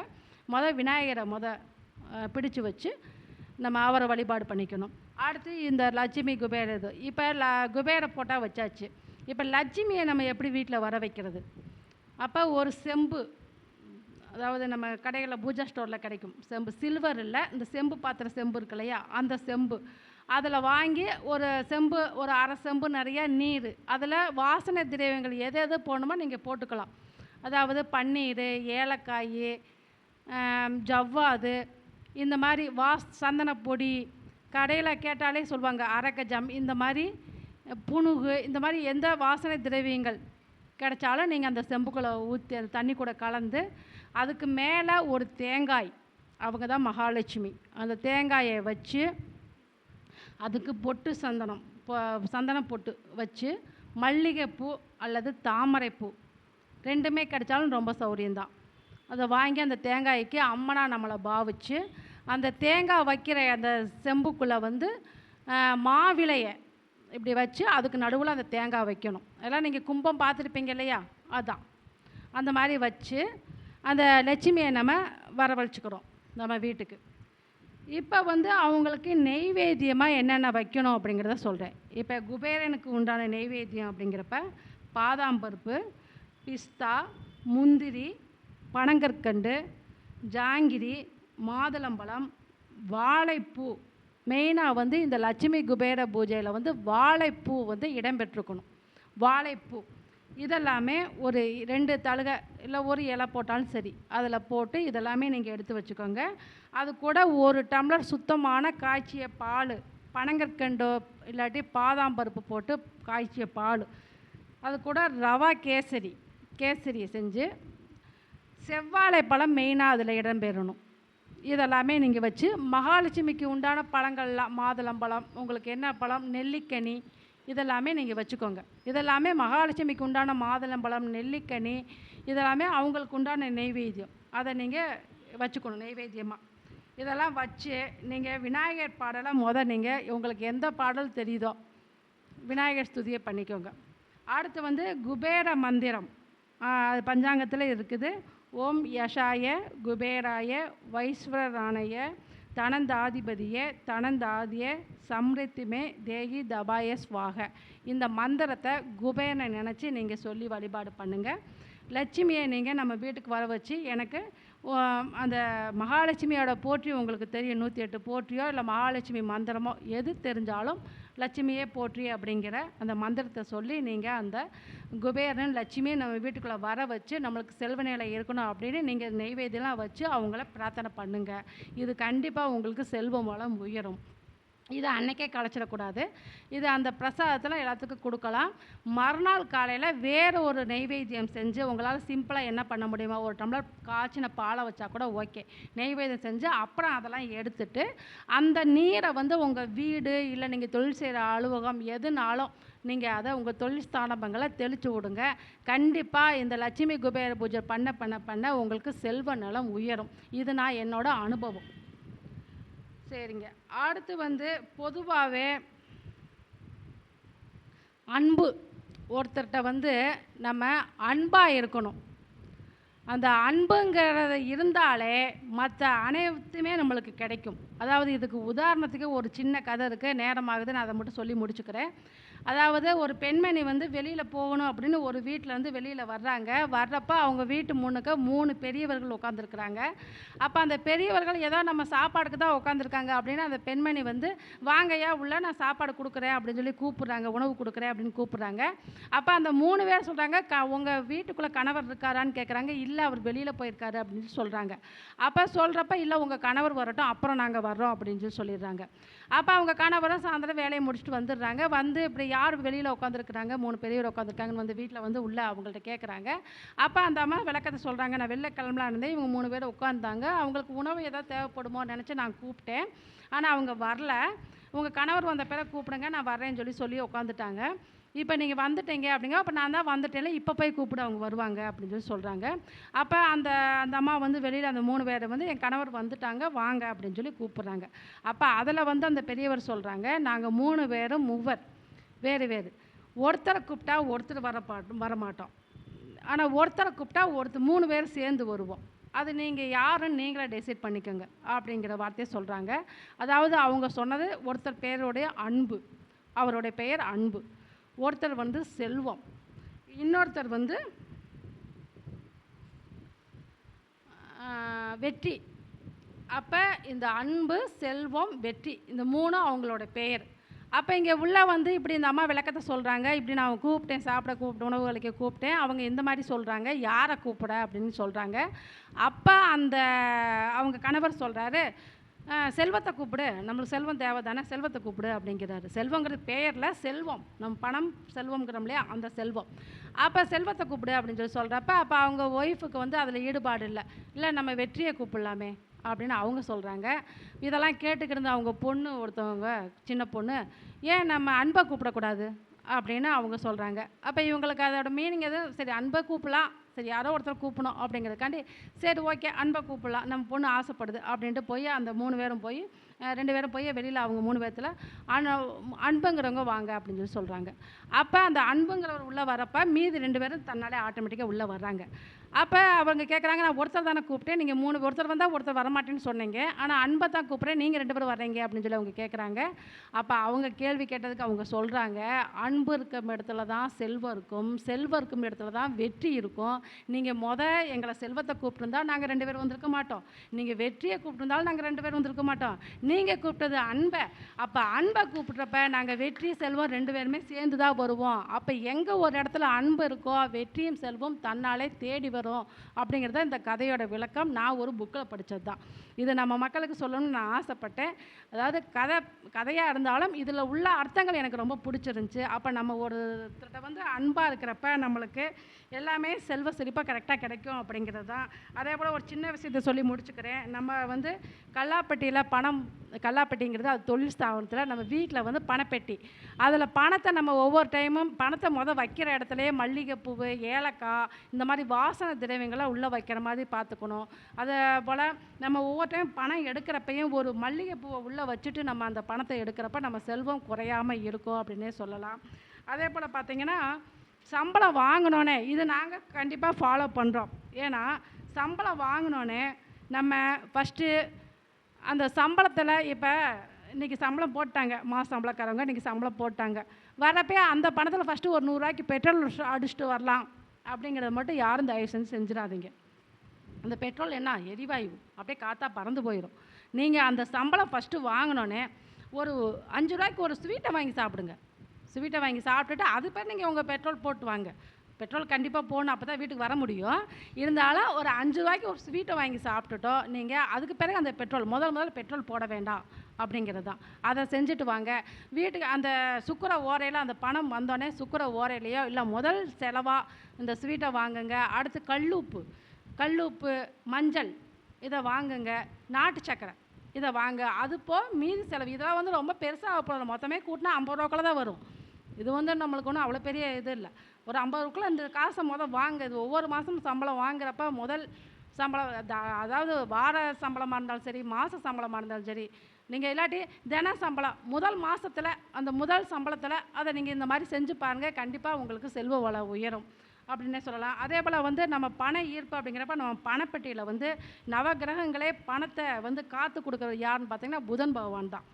S3: விநாயகரை பிடிச்சி வச்சு நம்ம அவரை வழிபாடு பண்ணிக்கணும். அடுத்து இந்த லட்சுமி குபேர இது இப்போ குபேர போட்டால் வச்சாச்சு. இப்போ லட்சுமியை நம்ம எப்படி வீட்டில் வர வைக்கிறது? அப்போ ஒரு செம்பு, அதாவது நம்ம கடைகளில் பூஜா ஸ்டோரில் கிடைக்கும் செம்பு, சில்வர் இல்லை, இந்த செம்பு பாத்திர செம்பு இருக்கு இல்லையா, அந்த செம்பு அதில் வாங்கி ஒரு செம்பு, ஒரு அரை செம்பு நிறைய நீர், அதில் வாசனை திரவியங்கள் எது எது போடணுமோ நீங்கள் போட்டுக்கலாம். அதாவது பன்னீர், ஏலக்காய், ஜவ்வாது, இந்த மாதிரி சந்தனப்பொடி, கடையில் கேட்டாலே சொல்லுவாங்க அரக்கஜம், இந்த மாதிரி புணுகு, இந்த மாதிரி எந்த வாசனை திரவியங்கள் கிடைச்சாலும் நீங்கள் அந்த செம்புக்குள்ளே ஊற்றி அந்த தண்ணி கூட கலந்து, அதுக்கு மேலே ஒரு தேங்காய், அவங்க தான் மகாலட்சுமி, அந்த தேங்காயை வச்சு அதுக்கு பொட்டு சந்தனம் பொட்டு வச்சு, மல்லிகைப்பூ அல்லது தாமரைப்பூ ரெண்டுமே கிடைச்சாலும் ரொம்ப சௌரியம்தான். அதை வாங்கி அந்த தேங்காய்க்கு அம்மனா நம்மளை பாவிச்சு, அந்த தேங்காய் வைக்கிற அந்த செம்புக்குள்ளே வந்து மாவிளையை இப்படி வச்சு அதுக்கு நடுவில் அந்த தேங்காய் வைக்கணும். அதெல்லாம் நீங்கள் கும்பம் பார்த்துருப்பீங்க இல்லையா, அதுதான். அந்த மாதிரி வச்சு அந்த லட்சுமியை நம்ம வரவழைச்சிக்கிறோம் நம்ம வீட்டுக்கு. இப்போ வந்து அவங்களுக்கு நெய்வேத்தியமாக என்னென்ன வைக்கணும் அப்படிங்கிறத சொல்கிறேன். இப்போ குபேரனுக்கு உண்டான நெய்வேத்தியம் அப்படிங்கிறப்ப பாதாம் பருப்பு, பிஸ்தா, முந்திரி, பனங்கற்கண்டு, ஜாங்கிரி, மாதுளம்பழம், வாழைப்பூ. மெயினாக வந்து இந்த லட்சுமி குபேர பூஜையில் வந்து வாழைப்பூ வந்து இடம்பெற்றிருக்கணும். வாழைப்பூ இதெல்லாமே ஒரு 2 தழுகை இல்லை ஒரு இலை போட்டாலும் சரி, அதில் போட்டு இதெல்லாமே நீங்கள் எடுத்து வச்சுக்கோங்க. அது கூட 1 டம்ளர் சுத்தமான காய்ச்சிய பால், பனங்கற்கண்டோ இல்லாட்டி பாதாம் பருப்பு போட்டு காய்ச்சிய பால், அது கூட ரவா கேசரி செஞ்சு, செவ்வாழை பழம் மெயினாக அதில் இடம்பெறணும். இதெல்லாமே நீங்கள் வச்சு மகாலட்சுமிக்கு உண்டான பழங்கள்லாம், மாதுளம்பழம், உங்களுக்கு என்ன பழம், நெல்லிக்கனி, இதெல்லாமே நீங்கள் வச்சுக்கோங்க. இதெல்லாமே மகாலட்சுமிக்கு உண்டான மாதுளம்பழம், நெல்லிக்கனி, இதெல்லாமே அவங்களுக்கு உண்டான நெய்வேத்தியம். அதை நீங்கள் வச்சுக்கணும் நெய்வேத்தியமாக. இதெல்லாம் வச்சு நீங்கள் விநாயகர் பாடலை நீங்கள் உங்களுக்கு எந்த பாடல் தெரியுதோ விநாயகர் ஸ்துதியை பண்ணிக்கோங்க. அடுத்து வந்து குபேர மந்திரம் அது பஞ்சாங்கத்தில் இருக்குது. ஓம் யஷாய குபேராய வைஸ்வரானய தனந்தாதிபதிய தனந்தாதிய சம்ரித்திமே தேகி தபாய ஸ்வாக. இந்த மந்திரத்தை குபேரனை நினச்சி நீங்கள் சொல்லி வழிபாடு பண்ணுங்கள். லட்சுமியை நீங்கள் நம்ம வீட்டுக்கு வர வச்சு, எனக்கு அந்த மகாலட்சுமியோட போற்றி உங்களுக்கு தெரியும், 108 போற்றியோ இல்லை மகாலட்சுமி மந்திரமோ எது தெரிஞ்சாலும் லட்சுமியே போற்றி அப்படிங்கிற அந்த மந்திரத்தை சொல்லி நீங்கள் அந்த குபேரன் லட்சுமியை நம்ம வீட்டுக்குள்ளே வர வச்சு நம்மளுக்கு செல்வ நிலை இருக்கணும் அப்படின்னு நீங்கள் நெய்வேத்தியெல்லாம் வச்சு அவங்கள பிரார்த்தனை பண்ணுங்கள். இது கண்டிப்பாக உங்களுக்கு செல்வம் வளம் உயரும். இதை அன்னைக்கே கலைச்சிடக்கூடாது. இது அந்த பிரசாதத்தில் எல்லாத்துக்கும் கொடுக்கலாம். மறுநாள் காலையில் வேறு ஒரு நெய்வேத்தியம் செஞ்சு உங்களால் சிம்பிளாக என்ன பண்ண முடியுமா, 1 டம்ளர் காய்ச்சின பாலை வச்சா கூட ஓகே, நெய்வேத்தியம் செஞ்சு அப்புறம் அதெல்லாம் எடுத்துட்டு அந்த நீரை வந்து உங்கள் வீடு இல்லை நீங்கள் தொழில் செய்கிற அலுவலகம் எதுனாலும் நீங்கள் அதை உங்கள் தொழில் ஸ்தானங்களை தெளித்து விடுங்க. கண்டிப்பாக இந்த லட்சுமி குபேர பூஜை பண்ண உங்களுக்கு செல்வ நலம் உயரும். இது நான் என்னோட அனுபவம். சரிங்க. அடுத்து வந்து பொதுவாகவே அன்பு, ஒருத்தர்கிட்ட வந்து நம்ம அன்பாக இருக்கணும். அந்த அன்புங்கிறது இருந்தாலே மற்ற அனைத்துமே நம்மளுக்கு கிடைக்கும். அதாவது இதுக்கு உதாரணத்துக்கு ஒரு சின்ன கதை இருக்குது, நேரமாகுது, நான் அதை மட்டும் சொல்லி முடிச்சுக்கிறேன். அதாவது ஒரு பெண்மணி வந்து வெளியில் போகணும் அப்படின்னு ஒரு வீட்டிலேருந்து வெளியில் வர்றப்ப அவங்க வீட்டு முன்னுக்கு 3 பெரியவர்கள் உட்காந்துருக்குறாங்க. அப்போ அந்த பெரியவர்கள் ஏதோ நம்ம சாப்பாடுக்கு தான் உட்காந்துருக்காங்க அப்படின்னு அந்த பெண்மணி வந்து வாங்கய்யா உள்ள நான் சாப்பாடு கொடுக்குறேன் அப்படின்னு சொல்லி கூப்பிட்றாங்க, உணவு கொடுக்குறேன் அப்படின்னு கூப்பிட்றாங்க. அப்போ அந்த 3 பேர் சொல்கிறாங்க, உங்கள் வீட்டுக்குள்ளே கணவர் இருக்காரான்னு கேட்குறாங்க. இல்லை, அவர் வெளியில் போயிருக்காரு அப்படின்னு சொல்கிறாங்க. அப்போ சொல்கிறப்ப இல்லை உங்கள் கணவர் வரட்டும் அப்புறம் நாங்கள் வர்றோம் அப்படின்னு சொல்லி சொல்லிடுறாங்க. அப்போ அவங்க கணவரும் சாயந்தரம் வேலையை முடிச்சுட்டு வந்துடுறாங்க. வந்து இப்படி யார் வெளியில் உட்காந்துருக்குறாங்க, 3 பெரியவர் உட்காந்துருக்காங்கன்னு வந்து வீட்டில் வந்து உள்ள அவங்கள்ட்ட கேட்குறாங்க. அப்போ அந்த அம்மா விளக்கத்தை சொல்கிறாங்க, நான் வெளில கிளம்பலாம் இருந்தேன், இவங்க 3 பேர் உட்காந்தாங்க, அவங்களுக்கு உணவு ஏதாவது தேவைப்படுமோ நினச்சி நான் கூப்பிட்டேன், ஆனால் அவங்க வரல. உங்கள் கணவர் வந்த பிறகு கூப்பிடுங்க, நான் வரேன்னு சொல்லி உட்காந்துட்டாங்க. இப்போ நீங்கள் வந்துட்டீங்க அப்படிங்க, அப்போ நான் தான் வந்துட்டேன்ல, இப்போ போய் கூப்பிட அவங்க வருவாங்க அப்படின்னு சொல்லி சொல்கிறாங்க. அப்போ அந்த அம்மா வந்து வெளியில் அந்த 3 பேரை வந்து என் கணவர் வந்துட்டாங்க வாங்க அப்படின்னு சொல்லி கூப்பிட்றாங்க. அப்போ அதில் வந்து அந்த பெரியவர் சொல்கிறாங்க, நாங்கள் 3 பேரும் மூவர் வேறு, ஒருத்தரை கூப்பிட்டா ஒருத்தர் வரமாட்டோம், ஆனால் ஒருத்தரை கூப்பிட்டா 3 பேர் சேர்ந்து வருவோம், அது நீங்கள் யாருன்னு நீங்களே டிசைட் பண்ணிக்கோங்க அப்படிங்கிற வார்த்தையை சொல்கிறாங்க. அதாவது அவங்க சொன்னது ஒருத்தர் பேருடைய அன்பு, அவருடைய பெயர் அன்பு, ஒருத்தர் வந்து செல்வம், இன்னொருத்தர் வந்து வெற்றி, அப்போ இந்த அன்பு, செல்வம், வெற்றி இந்த மூணும் அவங்களோட பெயர். அப்போ இங்கே உள்ள வந்து இப்படி இந்த அம்மா விளக்கத்தை சொல்கிறாங்க. இப்படி நான் கூப்பிட்டேன், சாப்பிட கூப்பிட்டு உணவு அளிக்க கூப்பிட்டேன். அவங்க இந்த மாதிரி சொல்கிறாங்க, யாரை கூப்பிட அப்படின்னு சொல்கிறாங்க. அப்போ அந்த அவங்க கணவர் சொல்கிறாரு, செல்வத்தை கூப்பிடு, நம்மளுக்கு செல்வம் தேவை தானே, செல்வத்தை கூப்பிடு அப்படிங்கிறாரு. செல்வங்கிறது பெயரில் செல்வம், நம்ம பணம் செல்வங்கிறோம் இல்லையா, அந்த செல்வம். அப்போ செல்வத்தை கூப்பிடு அப்படின்னு சொல்லி சொல்கிறப்ப அப்போ அவங்க ஒய்ஃபுக்கு வந்து அதில் ஈடுபாடு இல்லை. இல்லை நம்ம வெற்றியை கூப்பிடலாமே அப்படின்னு அவங்க சொல்கிறாங்க. இதெல்லாம் கேட்டுக்கிட்டு அவங்க பொண்ணு ஒருத்தவங்க, சின்ன பொண்ணு, ஏன் நம்ம அன்பை கூப்பிடக்கூடாது அப்படின்னு அவங்க சொல்கிறாங்க. அப்போ இவங்களுக்கு அதோட மீனிங் எதுவும், சரி அன்பை கூப்பிடலாம், சரி யாரோ ஒருத்தர் கூப்பிடணும் அப்படிங்கிறதுக்காண்டி சரி ஓகே அன்பை கூப்பிடலாம், நம்ம பொண்ணு ஆசைப்படுது அப்படின்ட்டு போய் அந்த 3 பேரும் போய் 2 பேரும் போய் வெளியில் அவங்க 3 பேர்த்தில் அன்புங்கிறவங்க வாங்க அப்படின்னு சொல்லி சொல்கிறாங்க. அப்போ அந்த அன்புங்கிறவர் உள்ளே வரப்போ மீதி 2 பேரும் தன்னாலே ஆட்டோமேட்டிக்காக உள்ளே வர்றாங்க. அப்போ அவங்க கேட்குறாங்க, நான் ஒருத்தர் தானே கூப்பிட்டேன், நீங்கள் 3 ஒருத்தர் வந்தால் ஒருத்தர் வரமாட்டேன்னு சொன்னீங்க, ஆனால் அன்பை தான் கூப்பிட்றேன், நீங்கள் 2 பேரும் வர்றீங்க அப்படின்னு சொல்லி அவங்க கேட்குறாங்க. அப்போ அவங்க கேள்வி கேட்டதுக்கு அவங்க சொல்கிறாங்க, அன்பு இருக்கும் இடத்துல தான் செல்வம் இருக்கும், செல்வம் இருக்கும் இடத்துல தான் வெற்றி இருக்கும். நீங்கள் எங்களை செல்வத்தை கூப்பிட்டுருந்தா நாங்கள் 2 பேரும் வந்திருக்க மாட்டோம், நீங்கள் வெற்றியை கூப்பிட்டுருந்தாலும் நாங்கள் 2 பேரும் வந்திருக்க மாட்டோம், நீங்கள் கூப்பிட்டது அன்பை. அப்போ அன்பை கூப்பிட்றப்ப நாங்கள் வெற்றி செல்வம் 2 பேருமே சேர்ந்து தான் வருவோம். அப்போ எங்கே ஒரு இடத்துல அன்பு இருக்கோ வெற்றியும் செல்வம் தன்னாலே தேடி வரும் அப்படிங்கிறத இந்த கதையோட விளக்கம். நான் ஒரு புக்கில் படித்தது தான். இதை நம்ம மக்களுக்கு சொல்லணும்னு நான் ஆசைப்பட்டேன். அதாவது கதையாக இருந்தாலும் இதில் உள்ள அர்த்தங்கள் எனக்கு ரொம்ப பிடிச்சிருந்துச்சி. அப்போ நம்ம ஒருத்தர்கிட்ட வந்து அன்பாக இருக்கிறப்ப நம்மளுக்கு எல்லாமே செல்வ செழிப்பாக கரெக்டாக கிடைக்கும் அப்படிங்கிறது தான். அதே போல் ஒரு சின்ன விஷயத்தை சொல்லி முடிச்சுக்கிறேன். நம்ம வந்து கல்லாப்பட்டியில் கல்லாப்பட்டிங்கிறது அது தொழில் ஸ்தாபனத்தில் நம்ம வீட்டில் வந்து பணப்பெட்டி, அதில் பணத்தை நம்ம ஒவ்வொரு டைமும் பணத்தை வைக்கிற இடத்துலையே மல்லிகைப்பூ, ஏலக்காய் இந்த மாதிரி வாசனை திரவியங்களை உள்ளே வைக்கிற மாதிரி பார்த்துக்கணும். அதே போல் நம்ம ஒவ்வொரு டைம் பணம் எடுக்கிறப்பையும் ஒரு மல்லிகைப்பூவை உள்ளே வச்சுட்டு நம்ம அந்த பணத்தை எடுக்கிறப்ப நம்ம செல்வம் குறையாமல் இருக்கும் அப்படின்னே சொல்லலாம். அதே போல் பார்த்திங்கன்னா சம்பளம் வாங்கினோன்னே இது நாங்கள் கண்டிப்பாக ஃபாலோ பண்ணுறோம். ஏன்னா சம்பளம் வாங்கினோன்னே நம்ம ஃபஸ்ட்டு அந்த சம்பளத்தில் இப்போ இன்றைக்கி சம்பளம் போட்டாங்க, மாத சம்பளக்காரவங்க இன்றைக்கி சம்பளம் போட்டாங்க, வரப்பே அந்த பணத்தில் ஃபஸ்ட்டு ஒரு 100 ரூபாய்க்கு பெட்ரோல் அடிச்சுட்டு வரலாம் அப்படிங்கிறத மட்டும் யாரும் தயவு செஞ்சு செஞ்சிடாதீங்க. அந்த பெட்ரோல் என்ன எரிவாயு, அப்படியே காற்றா பறந்து போயிடும். நீங்கள் அந்த சம்பளம் ஃபஸ்ட்டு வாங்கினோன்னே ஒரு 5 ரூபாய்க்கு ஒரு ஸ்வீட்டை வாங்கி சாப்பிடுங்க. ஸ்வீட்டை வாங்கி சாப்பிட்டுட்டு அது பேர் நீங்கள் உங்கள் பெட்ரோல் போட்டு வாங்க. பெட்ரோல் கண்டிப்பாக போகணும், அப்போ தான் வீட்டுக்கு வர முடியும். இருந்தாலும் ஒரு 5 ரூபாய்க்கு ஒரு ஸ்வீட்டை வாங்கி சாப்பிட்டுட்டோம் நீங்கள், அதுக்கு பிறகு அந்த பெட்ரோல் முதல்ல பெட்ரோல் போட வேண்டாம் அப்படிங்கிறது தான். அதை செஞ்சுட்டு வாங்க. வீட்டுக்கு அந்த சுக்கர ஓரையில் அந்த பணம் வந்தோடனே சுக்கர ஓரையிலையோ இல்லை முதல் செலவாக இந்த ஸ்வீட்டை வாங்குங்க. அடுத்து கல்லுப்பு, மஞ்சள் இதை வாங்குங்க, நாட்டு சக்கரை இதை வாங்க. அது மீதி செலவு இதெல்லாம் வந்து ரொம்ப பெருசாக போகணும். மொத்தமே கூட்டினா 50 ரூபாக்குள்ள தான் வரும். இது வந்து நம்மளுக்கு ஒன்றும் அவ்வளோ பெரிய இது இல்லை. ஒரு 50 ரூபாய்க்குள்ள இந்த காசை வாங்க. இது ஒவ்வொரு மாதமும் சம்பளம் வாங்குறப்ப முதல் சம்பளம், அதாவது வார சம்பளமாக இருந்தாலும் சரி, மாத சம்பளமாக இருந்தாலும் சரி, நீங்கள் இல்லாட்டி தின சம்பளம் முதல் மாதத்தில் அந்த முதல் சம்பளத்தில் அதை நீங்கள் இந்த மாதிரி செஞ்சு பாருங்கள். கண்டிப்பாக உங்களுக்கு செல்வ வளம் உயரும் அப்படின்னே சொல்லலாம். அதே போல் வந்து நம்ம பண ஈர்ப்பு அப்படிங்கிறப்ப நம்ம பணப்பெட்டியில் வந்து நவகிரகங்களே பணத்தை வந்து காத்து கொடுக்குறது யாருன்னு பார்த்தீங்கன்னா புதன் பகவான் தான்.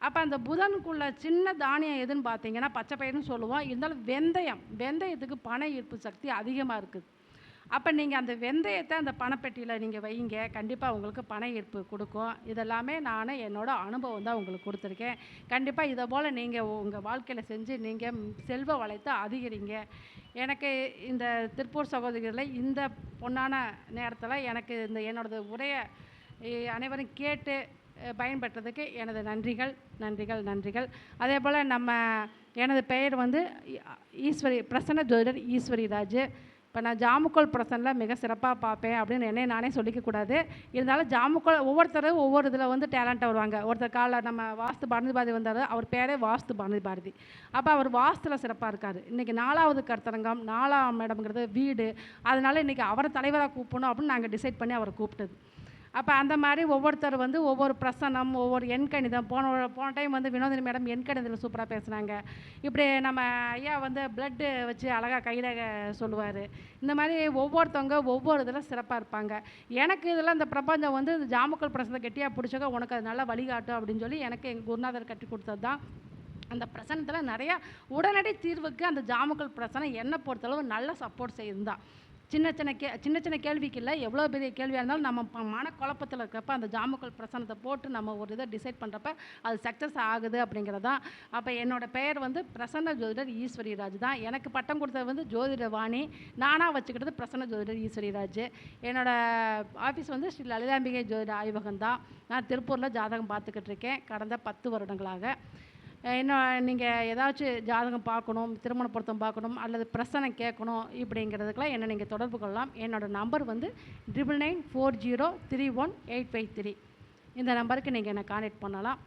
S3: அப்போ அந்த புதனுக்குள்ள சின்ன தானியம் எதுன்னு பார்த்தீங்கன்னா பச்சை பயிர்னு சொல்லுவோம். இருந்தாலும் வெந்தயத்துக்கு பண ஈர்ப்பு சக்தி அதிகமாக இருக்குது. அப்போ நீங்கள் அந்த வெந்தயத்தை அந்த பணப்பெட்டியில் நீங்கள் வைங்க, கண்டிப்பாக உங்களுக்கு பண ஈர்ப்பு கொடுக்கும். இதெல்லாமே நான் என்னோடய அனுபவம் தான் உங்களுக்கு கொடுத்துருக்கேன். கண்டிப்பாக இதை போல் நீங்கள் உங்கள் வாழ்க்கையில் செஞ்சு நீங்கள் செல்வ வளத்தை அதிகரிங்க. எனக்கு இந்த திருப்பூர் சகோதரிகளில் இந்த பொன்னான நேரத்தில் எனக்கு இந்த என்னோடது உரையை அனைவரும் கேட்டு பயன்பெற்றதுக்கு எனது நன்றிகள். அதே போல் எனது பெயர் வந்து பிரசன்ன ஜோதிடர் ஈஸ்வரி ராஜு. இப்போ நான் ஜாமுக்கோல் பிரசனில் மிக சிறப்பாக பார்ப்பேன் அப்படின்னு என்னை நானே சொல்லிக்கக்கூடாது. இருந்தாலும் ஜாமுக்கோல் ஒவ்வொருத்தரும் ஒவ்வொரு இதில் வந்து டேலண்ட்டாக வருவாங்க. ஒருத்தர் காலைல நம்ம வாஸ்து பாரதி வந்தார், அவர் பேரே வாஸ்து பாரதி. அப்போ அவர் வாஸ்துவில் சிறப்பாக இருக்கார். இன்றைக்கி 4வது கருத்தரங்கம் 4ஆம் இடம்ங்கிறது வீடு, அதனால் இன்றைக்கி அவரை தலைவராக கூப்பிடணும் அப்படின்னு நாங்கள் டிசைட் பண்ணி அவரை கூப்பிட்டது. அப்போ அந்த மாதிரி ஒவ்வொருத்தர் வந்து ஒவ்வொரு பிரசனம், ஒவ்வொரு எண்கணிதம், போன டைம் வந்து வினோதினி மேடம் எண்கணிதத்தில் சூப்பராக பேசுனாங்க. இப்படி நம்ம ஐயா வந்து பிளட்டு வச்சு அழகாக கையில் சொல்லுவார். இந்த மாதிரி ஒவ்வொருத்தவங்க ஒவ்வொரு இதில் சிறப்பாக இருப்பாங்க. எனக்கு இதில் இந்த பிரபஞ்சம் வந்து இந்த ஜாமுக்கல் பிரசனத்தை கெட்டியாக பிடிச்சக்க உனக்கு அது நல்லா வழிகாட்டும் அப்படின்னு சொல்லி எனக்கு எங்கள் குருநாதர் கட்டி கொடுத்தது தான். அந்த பிரசனத்தில் நிறையா உடனடி தீர்வுக்கு அந்த ஜாமுக்கல் பிரசனம் என்னை பொறுத்தளவு நல்ல சப்போர்ட் செய்யுது தான். சின்ன சின்ன கேள்விக்கு இல்லை, எவ்வளோ பெரிய கேள்வியாக இருந்தாலும் நம்ம மனக்குழப்பத்தில் இருக்கிறப்ப அந்த ஜாமக்கோல் பிரசனத்தை போட்டு நம்ம ஒரு இதை டிசைட் பண்ணுறப்ப அது சக்ஸஸ் ஆகுது அப்படிங்கிறது தான். அப்போ என்னோடய பெயர் வந்து பிரசன்ன ஜோதிடர் ஈஸ்வரி ராஜ் தான். எனக்கு பட்டம் கொடுத்தது வந்து ஜோதிட வாணி, நானாக வச்சுக்கிட்டது பிரசன்ன ஜோதிடர் ஈஸ்வரி ராஜ். என்னோடய ஆஃபீஸ் வந்து ஸ்ரீ லலிதாம்பிகை ஜோதிட ஆய்வகம் தான். நான் திருப்பூரில் ஜாதகம் பார்த்துக்கிட்டு இருக்கேன் கடந்த 10 வருடங்களாக. இன்னும் நீங்கள் ஏதாச்சும் ஜாதகம் பார்க்கணும், திருமண பொருத்தம் பார்க்கணும் அல்லது பிரசனை கேட்கணும் இப்படிங்கிறதுக்கெலாம் என்னை நீங்கள் தொடர்பு கொள்ளலாம். என்னோடய நம்பர் வந்து 9994031853. இந்த நம்பருக்கு நீங்கள் என்னை கான்டெக்ட் பண்ணலாம்.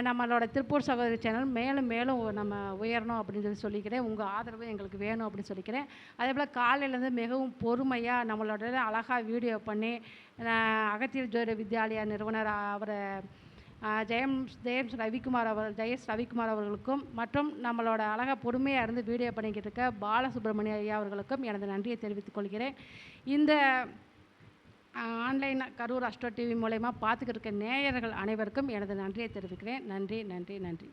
S3: நம்மளோட திருப்பூர் சகோதரி சேனல் மேலும் மேலும் நம்ம உயரணும் அப்படின்னு சொல்லிக்கிறேன். உங்கள் ஆதரவு எங்களுக்கு வேணும் அப்படின்னு சொல்லிக்கிறேன். அதே போல் காலையிலேருந்து மிகவும் பொறுமையாக நம்மளோட அழகாக வீடியோ பண்ணி அகத்தியர் ஜோதிட வித்யாலயா நிறுவனர் அவரை ஜெயஸ் ரவிக்குமார் அவர்களுக்கும் மற்றும் நம்மளோட அழகாக பொறுமையாக இருந்து வீடியோ பண்ணிக்கிட்டு இருக்க பாலசுப்ரமணிய ஐயா அவர்களுக்கும் எனது நன்றியை தெரிவித்துக் கொள்கிறேன். இந்த ஆன்லைன் கரூர் அஸ்ட்ரோ டிவி மூலயமா பார்த்துக்கிட்டு இருக்க நேயர்கள் அனைவருக்கும் எனது நன்றியை தெரிவிக்கிறேன். நன்றி நன்றி நன்றி.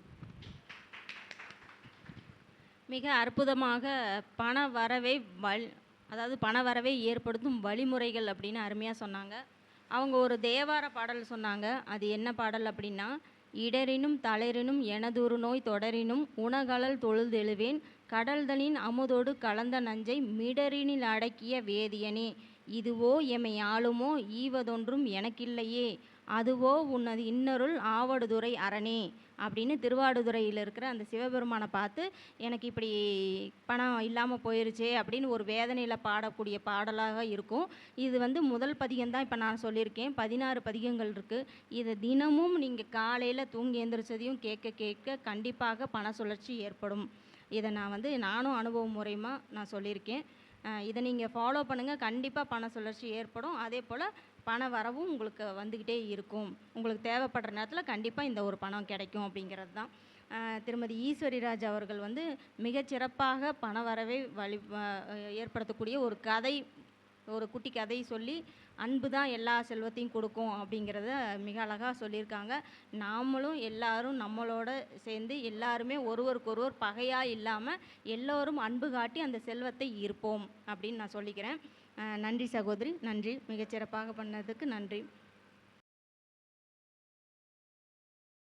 S2: மிக அற்புதமாக பண வரவை ஏற்படுத்தும் வழிமுறைகள் அப்படின்னு அருமையாக சொன்னாங்க. அவங்க ஒரு தேவார பாடல் சொன்னாங்க. அது என்ன பாடல் அப்படின்னா, இடரினும் தளரினும் எனதொரு நோய் தொடரினும் உணகலல் தொழுதெழுவேன் கடல்தனின் அமுதோடு கலந்த நஞ்சை மிடரினில் அடக்கிய வேதியனே இதுவோ எமை ஆளுமோ ஈவதொன்றும் எனக்கில்லையே அதுவோ உன்னது இன்னருள் ஆவடுதுறை அரணே அப்படின்னு திருவாடுதுறையில் இருக்கிற அந்த சிவபெருமானை பார்த்து எனக்கு இப்படி பணம் இல்லாமல் போயிருச்சே அப்படின்னு ஒரு வேதனையில் பாடக்கூடிய பாடலாக இருக்கும். இது வந்து முதல் பதிகம்தான் இப்போ நான் சொல்லியிருக்கேன். 16 பதிகங்கள் இருக்குது. இதை தினமும் நீங்கள் காலையில் தூங்கி எந்திரிச்சதையும் கேட்க கேட்க கண்டிப்பாக பண சுழற்சி ஏற்படும். இதை நானும் அனுபவ முறையமாக நான் சொல்லியிருக்கேன். இதை நீங்கள் ஃபாலோ பண்ணுங்கள். கண்டிப்பாக பண சுழற்சி ஏற்படும். அதே போல் பண வரவும் உங்களுக்கு வந்துக்கிட்டே இருக்கும். உங்களுக்கு தேவைப்படுற நேரத்தில் கண்டிப்பாக இந்த ஒரு பணம் கிடைக்கும் அப்படிங்கிறது தான். திருமதி ஈஸ்வரி ராஜ் அவர்கள் வந்து மிகச்சிறப்பாக பண வரவை ஏற்படுத்தக்கூடிய ஒரு குட்டி கதை சொல்லி அன்பு தான் எல்லா செல்வத்தையும் கொடுக்கும் அப்படிங்கிறத மிக அழகாக சொல்லியிருக்காங்க. நாமளும் எல்லாரும் நம்மளோட சேர்ந்து எல்லாருமே ஒருவருக்கொருவர் பகையாக இல்லாமல் எல்லோரும் அன்பு காட்டி அந்த செல்வத்தை ஈர்ப்போம் அப்படின்னு நான் சொல்லிக்கிறேன். நன்றி சகோதரி, நன்றி. மிகச்சிறப்பாக பண்ணதுக்கு நன்றி.